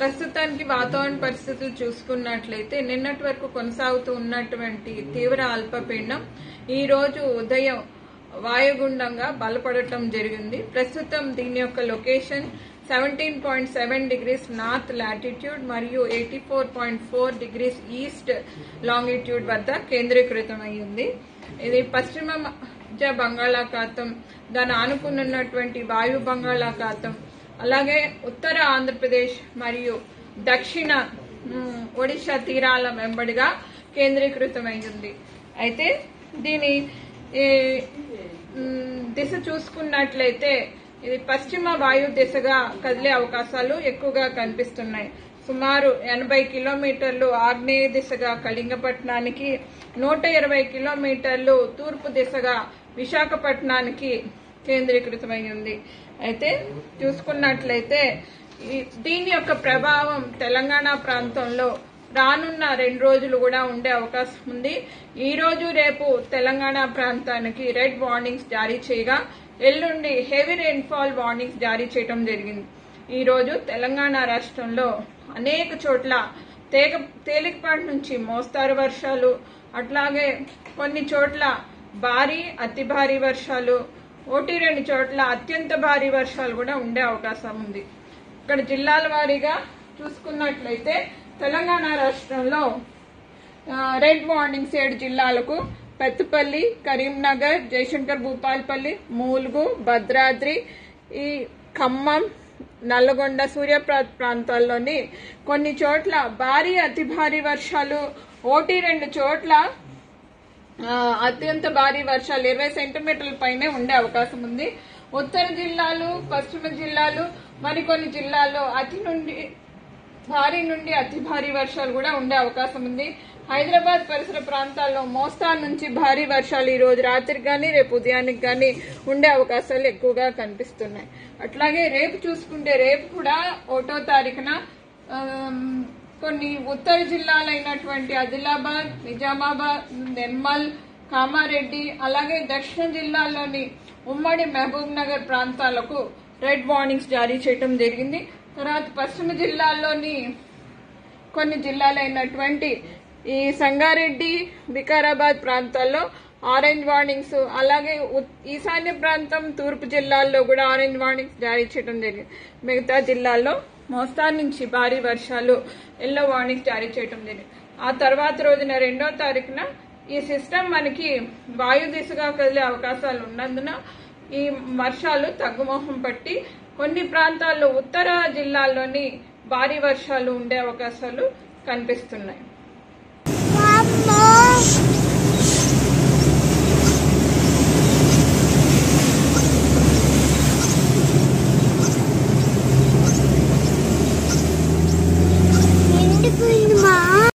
ప్రస్తుతానికి వాతావరణ పరిస్థితులు చూసుకున్నట్లయితే నిన్నటి వరకు కొనసాగుతూ ఉన్నటువంటి తీవ్ర అల్పపీడనం ఈ రోజు ఉదయం వాయుగుండంగా బలపడటం జరిగింది. ప్రస్తుతం దీని యొక్క లొకేషన్ 17.7 degrees నార్త్ లాటిట్యూడ్ మరియు 84.4 degrees ఈస్ట్ లాంగిట్యూడ్ వద్ద కేంద్రీకృతమైంది. ఇది పశ్చిమ మధ్య బంగాళాఖాతం, దాని ఆనుకున్నటువంటి వాయు బంగాళాఖాతం, అలాగే ఉత్తర ఆంధ్రప్రదేశ్ మరియు దక్షిణ ఒడిశా తీరాల వెంబడిగా కేంద్రీకృతమైంది. అయితే దీని దిశ చూసుకున్నట్లయితే ఇది పశ్చిమ వాయు దిశగా కదిలే అవకాశాలు ఎక్కువగా కనిపిస్తున్నాయి. సుమారు 80 కిలోమీటర్లు ఆగ్నేయ దిశగా కళింగపట్నానికి, 120 కిలోమీటర్లు తూర్పు దిశగా విశాఖపట్నానికి కేంద్రీకృతమై ఉంది. అయితే చూసుకున్నట్లయితే దీని యొక్క ప్రభావం తెలంగాణ ప్రాంతంలో రానున్న 2 రోజులు కూడా ఉండే అవకాశం ఉంది. ఈ రోజు రేపు తెలంగాణ ప్రాంతానికి రెడ్ వార్నింగ్స్ జారీ చేయగా ఎల్లుండి హెవీ రెయిన్ఫాల్ వార్నింగ్స్ జారీ చేయడం జరిగింది. ఈ రోజు తెలంగాణ రాష్ట్రంలో అనేక చోట్ల తేలికపాటి నుంచి మోస్తారు వర్షాలు, అట్లాగే కొన్ని చోట్ల భారీ అతి భారీ వర్షాలు, 1-2 చోట్ల అత్యంత భారీ వర్షాలు కూడా ఉండే అవకాశం ఉంది. ఇక్కడ జిల్లాల వారీగా చూసుకున్నట్లయితే తెలంగాణ రాష్ట్రంలో రెడ్ వార్నింగ్స్ 7 జిల్లాలకు పెద్దపల్లి, కరీంనగర్, జయశంకర్ భూపాల్పల్లి, ములుగు, భద్రాద్రి, ఈ ఖమ్మం, నల్లగొండ, సూర్యాపేట ప్రాంతాల్లోని కొన్ని చోట్ల భారీ అతి భారీ వర్షాలు, 1-2 చోట్ల అత్యంత భారీ వర్షాలు 20 సెంటీమీటర్ల పైనే ఉండే అవకాశం ఉంది. ఉత్తర జిల్లాలు, పశ్చిమ జిల్లాలు, మరికొన్ని జిల్లాల్లో భారీ నుండి అతి భారీ వర్షాలు కూడా ఉండే అవకాశం ఉంది. హైదరాబాద్ పరిసర ప్రాంతాల్లో మోస్తారు నుంచి భారీ వర్షాలు ఈ రోజు రాత్రికి కానీ రేపు ఉదయానికి కానీ ఉండే అవకాశాలు ఎక్కువగా కనిపిస్తున్నాయి. అట్లాగే రేపు చూసుకుంటే రేపు కూడా 1వ తారీఖున కొన్ని ఉత్తర జిల్లాలైనటువంటి ఆదిలాబాద్, నిజామాబాద్, నిర్మల్, కామారెడ్డి, అలాగే దక్షిణ జిల్లాల్లోని ఉమ్మడి మహబూబ్ నగర్ ప్రాంతాలకు రెడ్ వార్నింగ్స్ జారీ చేయడం జరిగింది. తర్వాత పశ్చిమ జిల్లాల్లోని కొన్ని జిల్లాలైనటువంటి ఈ సంగారెడ్డి, వికారాబాద్ ప్రాంతాల్లో ఆరెంజ్ వార్నింగ్స్, అలాగే ఈశాన్య ప్రాంతం తూర్పు జిల్లాల్లో కూడా ఆరెంజ్ వార్నింగ్స్ జారీ చేయడం జరిగింది. మిగతా జిల్లాల్లో మోస్తారు నుంచి భారీ వర్షాలు ఎల్లో వార్నింగ్స్ జారీ చేయడం జరిగింది. ఆ తర్వాత రోజున 2వ తారీఖున ఈ సిస్టమ్ మనకి వాయు దిశగా కదిలే అవకాశాలు ఉన్నందున ఈ వర్షాలు తగ్గుముఖం పట్టి కొన్ని ప్రాంతాల్లో ఉత్తర జిల్లాల్లోని భారీ వర్షాలు ఉండే అవకాశాలు కనిపిస్తున్నాయి.